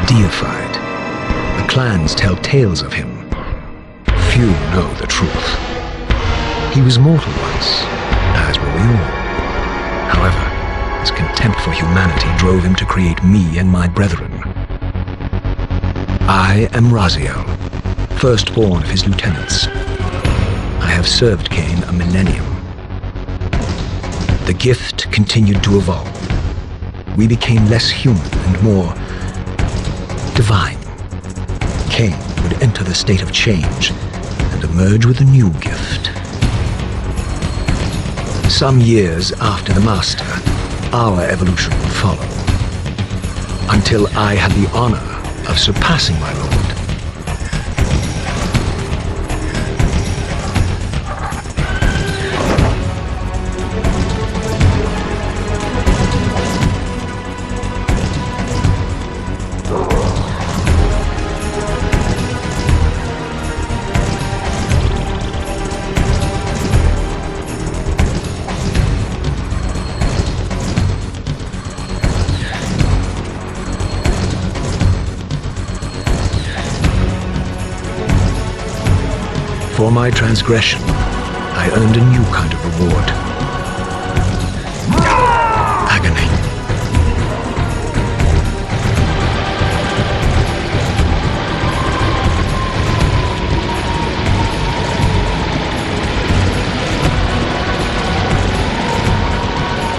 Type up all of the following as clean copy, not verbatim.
deified. The clans tell tales of him. Few know the truth. He was mortal once, as were we all. However, his contempt for humanity drove him to create me and my brethren. I am Raziel, firstborn of his lieutenants. I have served Cain a millennium. The gift continued to evolve. We became less human and more divine. Cain would enter the state of change and emerge with a new gift. Some years after the Master, our evolution would follow, until I had the honor of surpassing my lord. For my transgression, I earned a new kind of reward. Agony.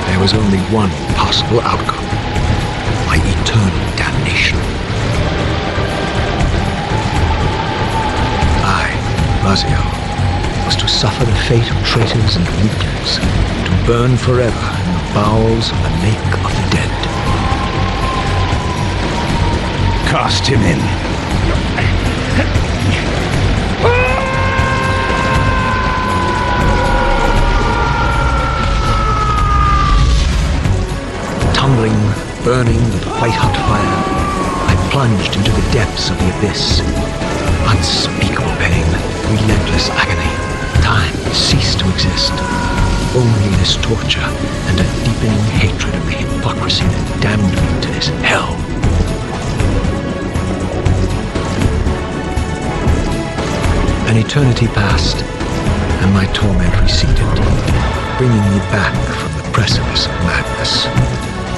There was only one possible outcome: my eternal damnation. Raziel was to suffer the fate of traitors and weaklings, to burn forever in the bowels of the lake of the dead. Cast him in. Tumbling, burning with white-hot fire, I plunged into the depths of the abyss. Unspeakable pain, relentless agony. Time ceased to exist. Only this torture and a deepening hatred of the hypocrisy that damned me to this hell. An eternity passed, and my torment receded, bringing me back from the precipice of madness.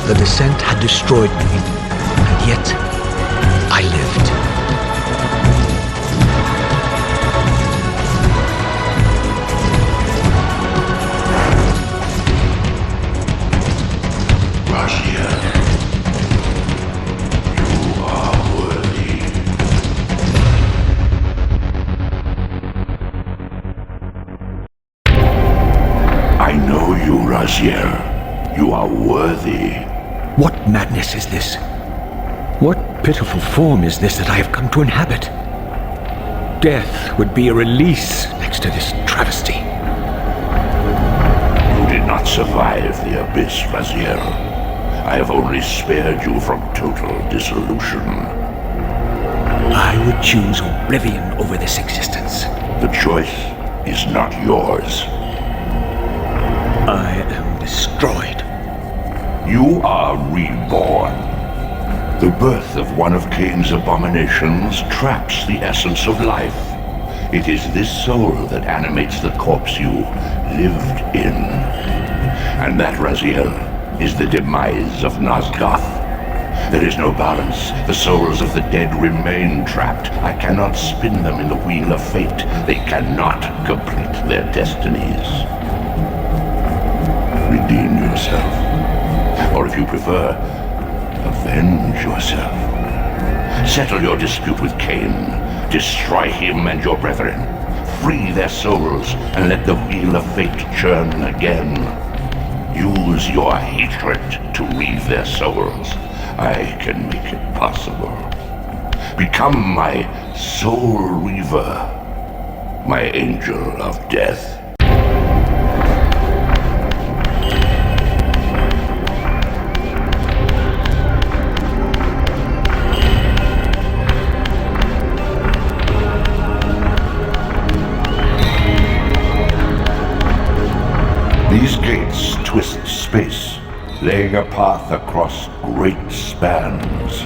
The descent had destroyed me, and yet I lived. Raziel, you are worthy. What madness is this? What pitiful form is this that I have come to inhabit? Death would be a release next to this travesty. You did not survive the abyss, Raziel. I have only spared you from total dissolution. I would choose oblivion over this existence. The choice is not yours. I am destroyed. You are reborn. The birth of one of Cain's abominations traps the essence of life. It is this soul that animates the corpse you lived in. And that, Raziel, is the demise of Nosgoth. There is no balance. The souls of the dead remain trapped. I cannot spin them in the wheel of fate. They cannot complete their destinies. Redeem yourself. Or if you prefer, avenge yourself. Settle your dispute with Cain. Destroy him and your brethren. Free their souls and let the wheel of fate churn again. Use your hatred to reave their souls. I can make it possible. Become my soul reaver, my angel of death. These gates twist space, laying a path across great spans.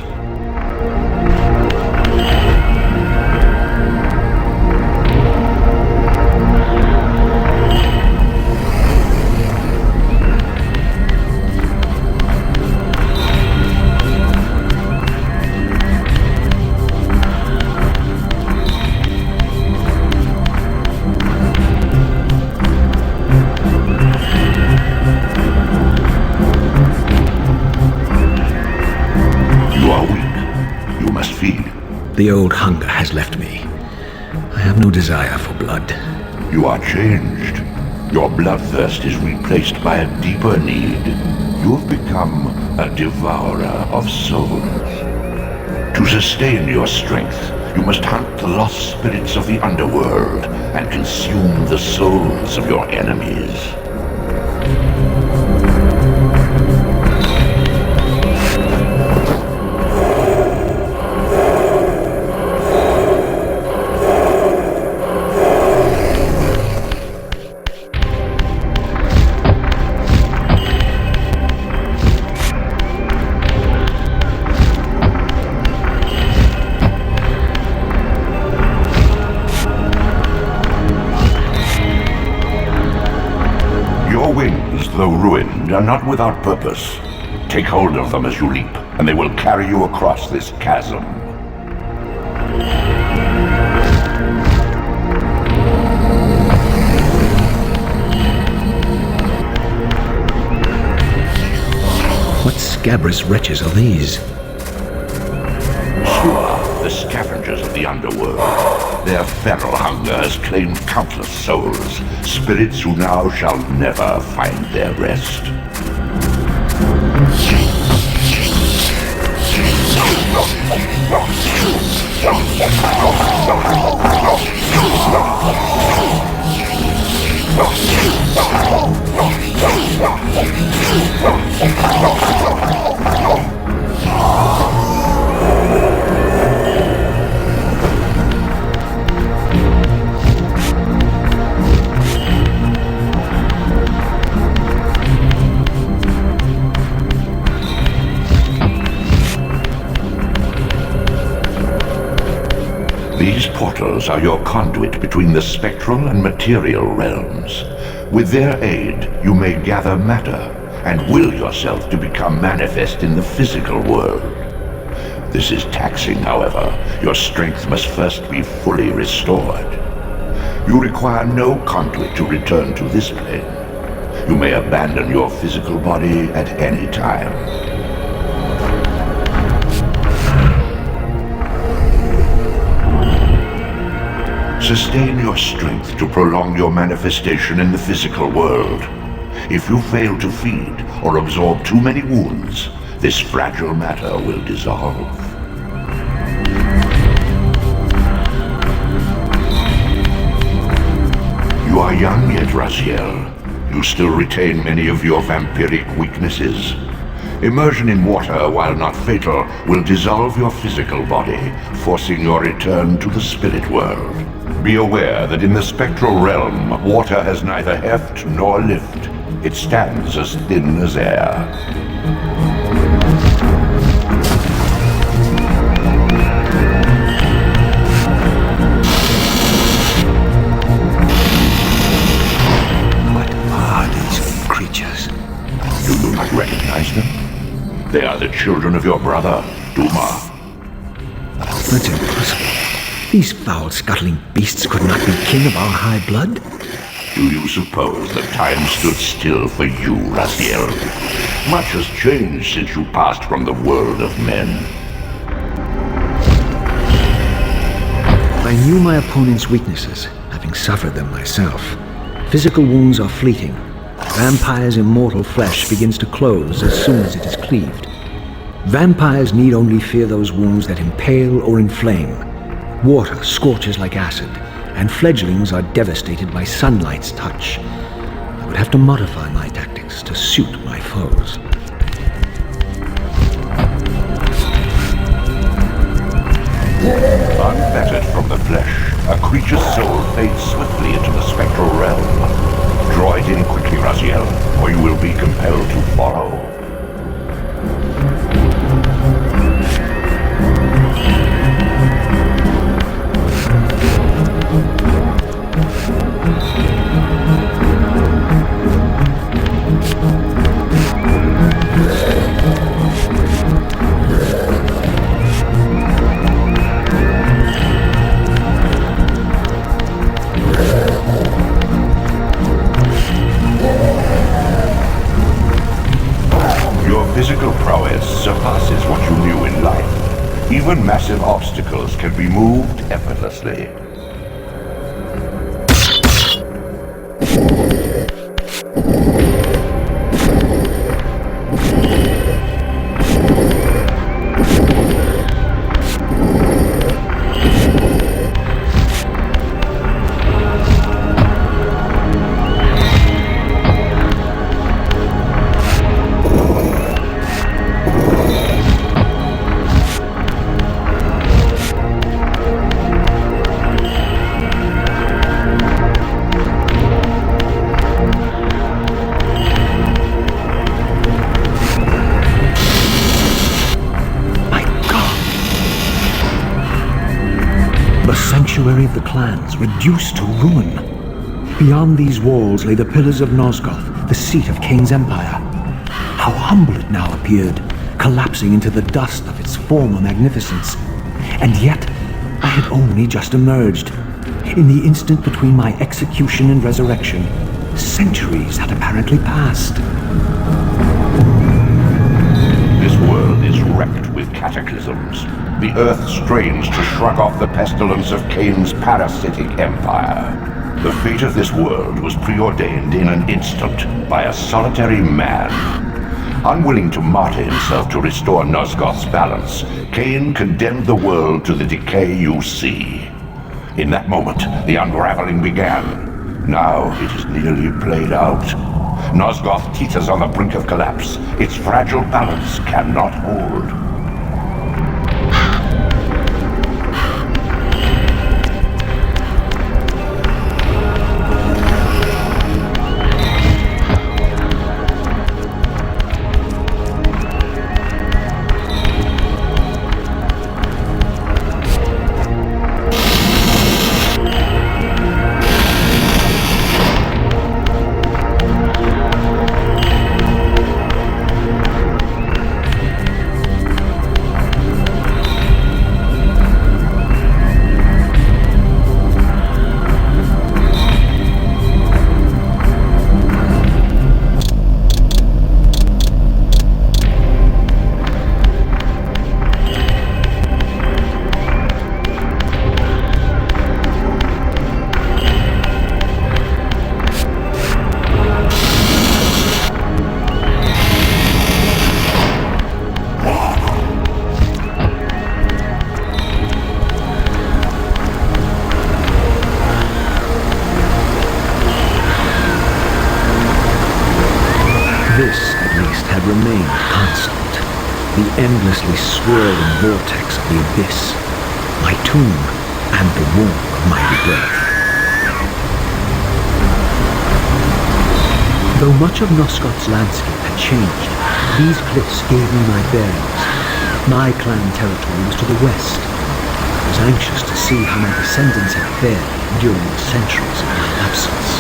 The old hunger has left me. I have no desire for blood. You are changed. Your bloodthirst is replaced by a deeper need. You have become a devourer of souls. To sustain your strength, you must hunt the lost spirits of the underworld and consume the souls of your enemies. Though ruined, are not without purpose. Take hold of them as you leap, and they will carry you across this chasm. What scabrous wretches are these? Sure, the scavengers of the underworld. Their feral hunger has claimed countless souls, spirits who now shall never find their rest. These portals are your conduit between the spectral and material realms. With their aid, you may gather matter and will yourself to become manifest in the physical world. This is taxing, however. Your strength must first be fully restored. You require no conduit to return to this plane. You may abandon your physical body at any time. Sustain your strength to prolong your manifestation in the physical world. If you fail to feed or absorb too many wounds, this fragile matter will dissolve. You are young yet, Raziel. You still retain many of your vampiric weaknesses. Immersion in water, while not fatal, will dissolve your physical body, forcing your return to the spirit world. Be aware that in the spectral realm, water has neither heft nor lift. It stands as thin as air. What are these creatures? You do not recognize them? They are the children of your brother, Duma. That's impossible. These foul, scuttling beasts could not be kin of our high blood. Do you suppose that time stood still for you, Raziel? Much has changed since you passed from the world of men. I knew my opponent's weaknesses, having suffered them myself. Physical wounds are fleeting. Vampire's immortal flesh begins to close as soon as it is cleaved. Vampires need only fear those wounds that impale or inflame. Water scorches like acid, and fledglings are devastated by sunlight's touch. I would have to modify my tactics to suit my foes. Unfettered from the flesh, a creature's soul fades swiftly into the spectral realm. Draw it in quickly, Raziel, or you will be compelled to follow. prowess surpasses what you knew in life. Even massive obstacles can be moved effortlessly. Sanctuary of the clans reduced to ruin. Beyond these walls lay the pillars of Nosgoth, the seat of Kain's empire. How humble it now appeared, collapsing into the dust of its former magnificence. And yet, I had only just emerged. In the instant between my execution and resurrection, centuries had apparently passed. This world is wrecked with cataclysms. The earth strains to shrug off the pestilence of Kain's parasitic empire. The fate of this world was preordained in an instant by a solitary man. Unwilling to martyr himself to restore Nosgoth's balance, Kain condemned the world to the decay you see. In that moment, the unraveling began. Now it is nearly played out. Nosgoth teeters on the brink of collapse. Its fragile balance cannot hold. This, at least, had remained constant. The endlessly swirling vortex of the abyss, my tomb, and the womb of my rebirth. Though much of Nosgoth's landscape had changed, these cliffs gave me my bearings. My clan territory was to the west. I was anxious to see how my descendants had fared during the centuries of my absence.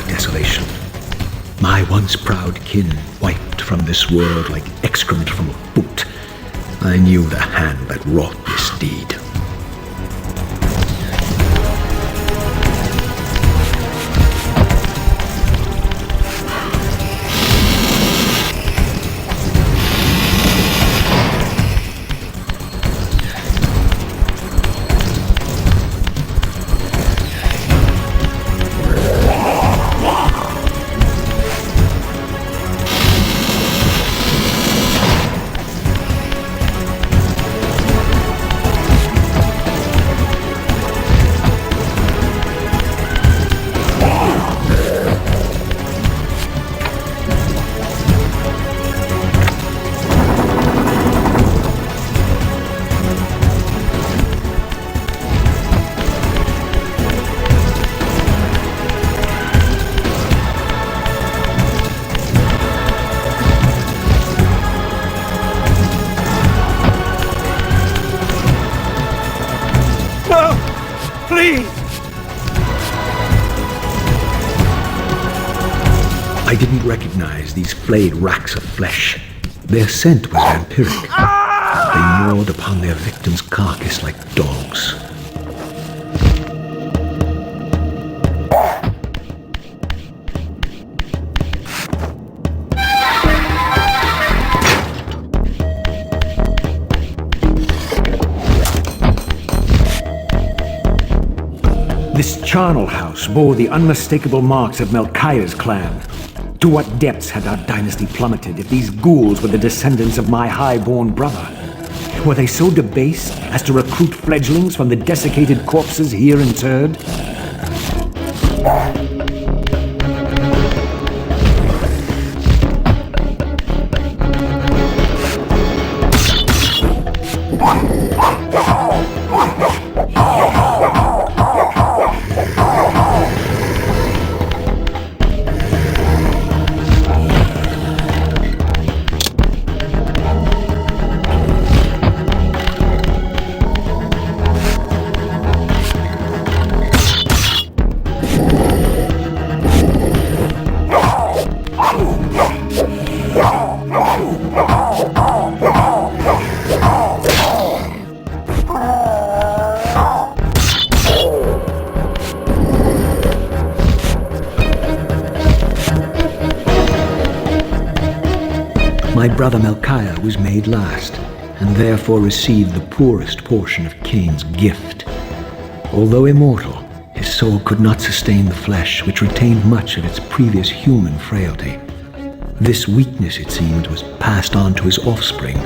Desolation. My once proud kin wiped from this world like excrement from a boot. I knew the hand that wrought this deed. me! I didn't recognize these flayed racks of flesh. Their scent was vampiric. They gnawed upon their victim's carcass like dogs. This charnel house bore the unmistakable marks of Melkaier's clan. To what depths had our dynasty plummeted if these ghouls were the descendants of my high-born brother? Were they so debased as to recruit fledglings from the desiccated corpses here interred? My brother Melkaïr was made last, and therefore received the poorest portion of Cain's gift. Although immortal, his soul could not sustain the flesh, which retained much of its previous human frailty. This weakness, it seemed, was passed on to his offspring.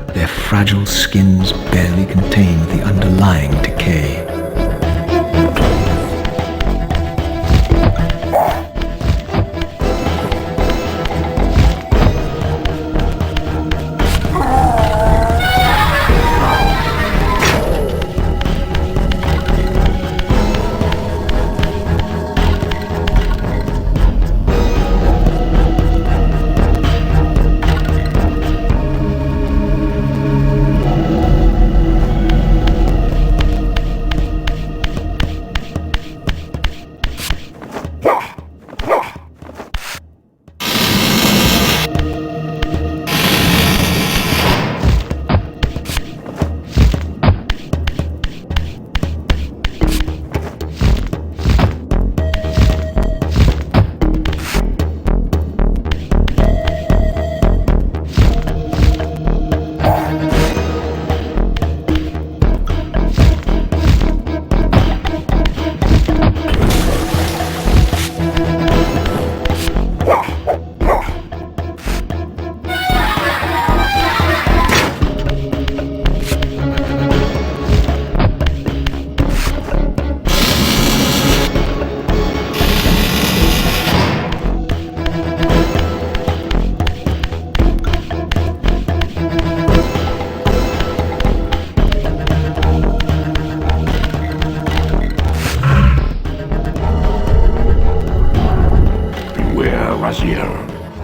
Their fragile skins barely contained the underlying decay.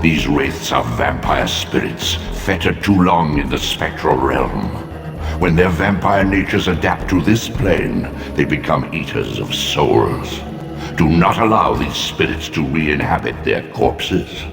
These wraiths are vampire spirits, fettered too long in the spectral realm. When their vampire natures adapt to this plane, they become eaters of souls. Do not allow these spirits to re-inhabit their corpses.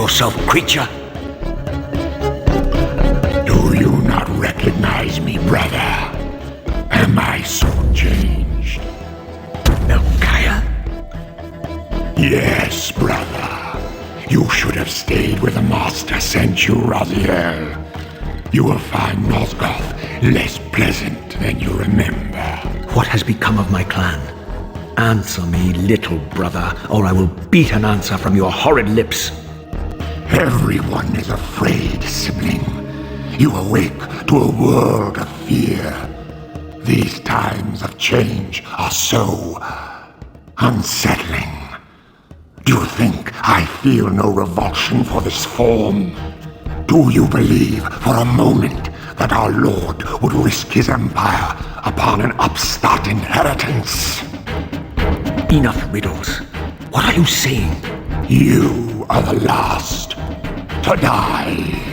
yourself, creature? Do you not recognize me, brother? Am I so changed? Melkaia? Yes, brother. You should have stayed where the Master sent you, Raziel. You will find Nosgoth less pleasant than you remember. What has become of my clan? Answer me, little brother, or I will beat an answer from your horrid lips. Everyone is afraid, sibling. You awake to a world of fear. These times of change are so unsettling. Do you think I feel no revulsion for this form? Do you believe for a moment that our Lord would risk his empire upon an upstart inheritance? Enough riddles. What are you saying? You are the last to die.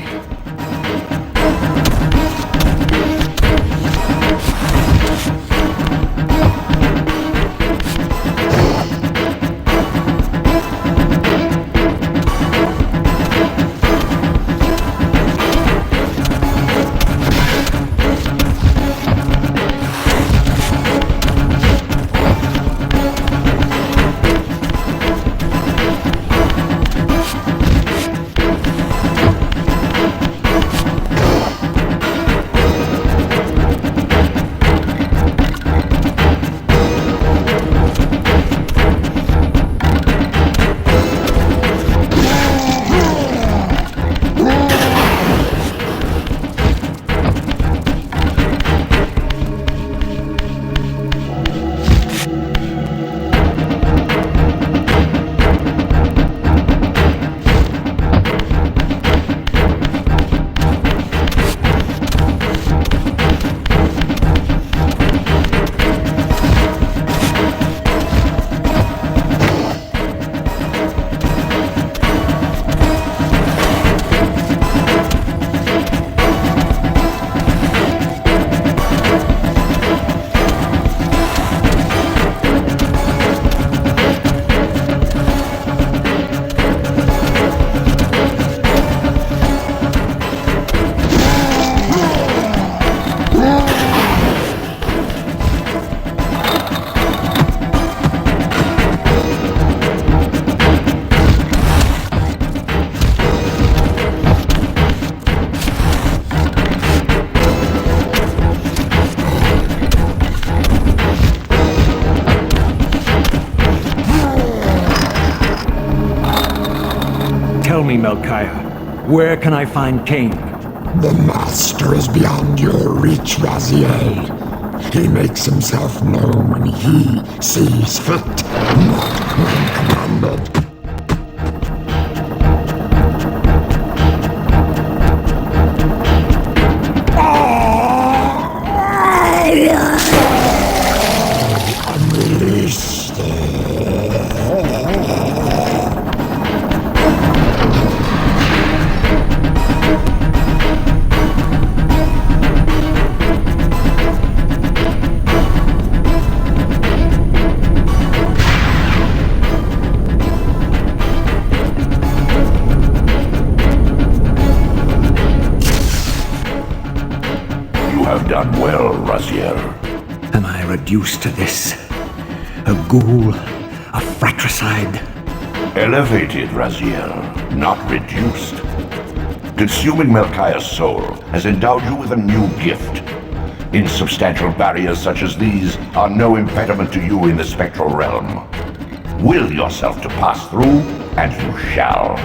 Tell me, Melkaia, where can I find Cain? The Master is beyond your reach, Raziel. He makes himself known when he sees fit, not when commanded. Unleashed. Done well, Raziel. Am I reduced to this? A ghoul? A fratricide? Elevated, Raziel, not reduced. Consuming Melkaia's soul has endowed you with a new gift. Insubstantial barriers such as these are no impediment to you in the spectral realm. Will yourself to pass through, and you shall.